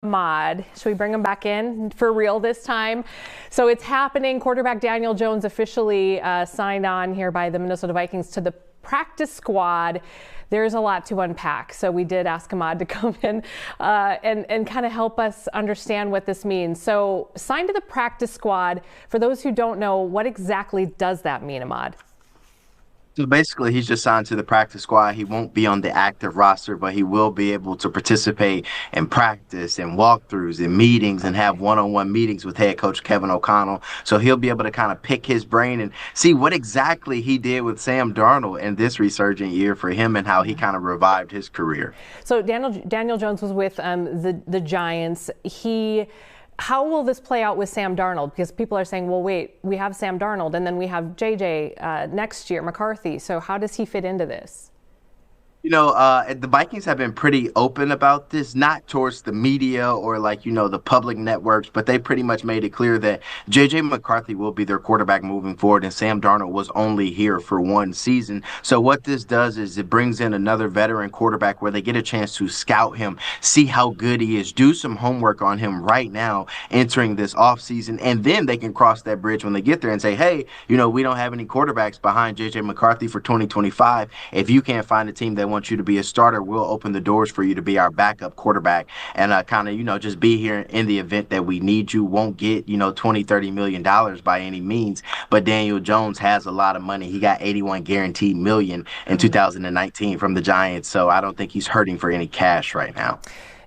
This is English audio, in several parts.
Ahmad. Should we bring him back in for real this time? So it's happening. Quarterback Daniel Jones officially signed on here by the Minnesota Vikings to the practice squad. There's a lot to unpack. So we did ask Ahmad to come in and kind of help us understand what this means. So signed to the practice squad. For those who don't know, what exactly does that mean, Ahmad? So basically, he's just signed to the practice squad. He won't be on the active roster, but he will be able to participate in practice and walkthroughs and meetings and have one-on-one meetings with head coach Kevin O'Connell. So he'll be able to kind of pick his brain and see what exactly he did with Sam Darnold in this resurgent year for him and how he kind of revived his career. So Daniel Jones was with the Giants. How will this play out with Sam Darnold? Because people are saying, well, wait, we have Sam Darnold and then we have JJ next year, McCarthy. So how does he fit into this? The Vikings have been pretty open about this, not towards the media or the public networks, but they pretty much made it clear that J.J. McCarthy will be their quarterback moving forward, and Sam Darnold was only here for one season. So what this does is it brings in another veteran quarterback where they get a chance to scout him, see how good he is, do some homework on him right now entering this offseason, and then they can cross that bridge when they get there and say, hey, we don't have any quarterbacks behind J.J. McCarthy for 2025. If you can't find a team that want you to be a starter, we'll open the doors for you to be our backup quarterback and just be here in the event that we need you. Won't get, $20-30 million by any means, but Daniel Jones has a lot of money. He got 81 guaranteed million in 2019 from the Giants, so I don't think he's hurting for any cash right now.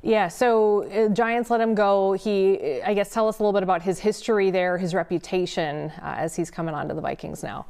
Yeah, so Giants let him go. I guess, tell us a little bit about his history there, his reputation as he's coming on to the Vikings now.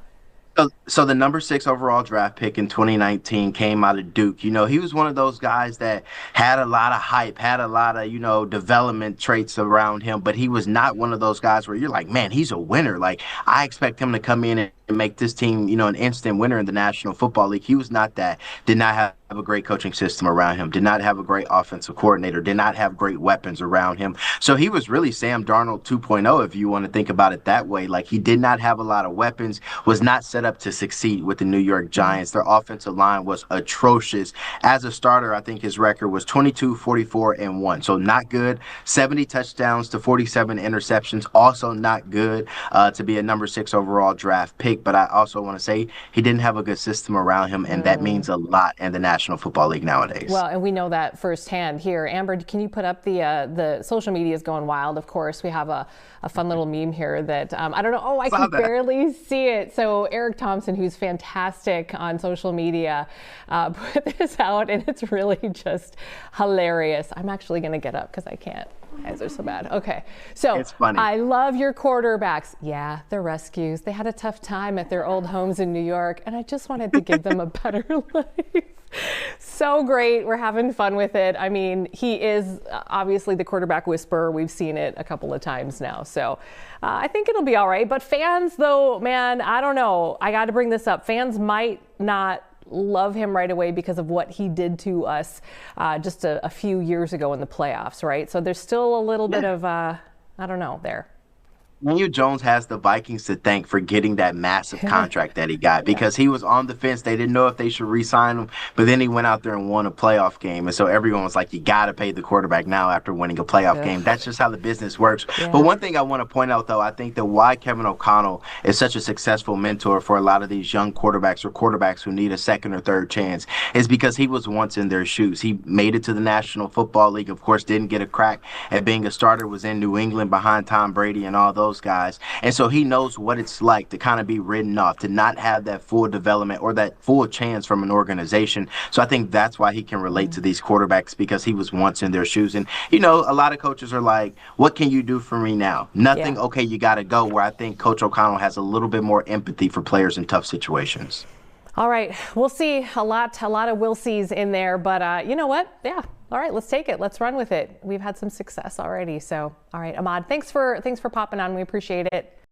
So the number 6 overall draft pick in 2019 came out of Duke. He was one of those guys that had a lot of hype, had a lot of, development traits around him, but he was not one of those guys where you're like, man, he's a winner. Like, I expect him to come in and make this team, an instant winner in the National Football League. He was not that. Did not have a great coaching system around him, did not have a great offensive coordinator, did not have great weapons around him. So he was really Sam Darnold 2.0, if you want to think about it that way. Like, he did not have a lot of weapons, was not set up to succeed with the New York Giants. Their offensive line was atrocious. As a starter, I think his record was 22-44-1. So not good. 70 touchdowns to 47 interceptions. Also not good to be a number 6 overall draft pick. But I also want to say he didn't have a good system around him, and that means a lot in the National Football League nowadays. Well, and we know that firsthand here. Amber, can you put up the social media is going wild? Of course, we have a fun little meme here that I don't know. Oh, I can barely see it. So Eric Thompson, who's fantastic on social media, put this out, and it's really just hilarious. I'm actually going to get up because I can't. My eyes are so bad. Okay, so it's funny. I love your quarterbacks. Yeah, they're rescues. They had a tough time at their old homes in New York, and I just wanted to give them a better life. So great. We're having fun with it. I mean, he is obviously the quarterback whisperer. We've seen it a couple of times now. So I think it'll be all right. But fans, though, man, I don't know. I got to bring this up. Fans might not love him right away because of what he did to us just a few years ago in the playoffs, right? So there's still a little bit of, I don't know, there. Daniel Jones has the Vikings to thank for getting that massive contract that he got because he was on the fence. They didn't know if they should re-sign him, but then he went out there and won a playoff game. And so everyone was like, you got to pay the quarterback now after winning a playoff game. That's just how the business works. But one thing I want to point out, though, I think that why Kevin O'Connell is such a successful mentor for a lot of these young quarterbacks or quarterbacks who need a second or third chance is because he was once in their shoes. He made it to the National Football League, of course, didn't get a crack at being a starter, was in New England behind Tom Brady and all those guys. And so he knows what it's like to kind of be written off, to not have that full development or that full chance from an organization. So I think that's why he can relate to these quarterbacks because he was once in their shoes. And, a lot of coaches are like, what can you do for me now? Nothing. Yeah. Okay, you got to go. Where I think Coach O'Connell has a little bit more empathy for players in tough situations. All right. We'll see a lot of will sees in there. But you know what? Yeah. All right, let's take it. Let's run with it. We've had some success already. So, all right, Ahmad, thanks for popping on. We appreciate it.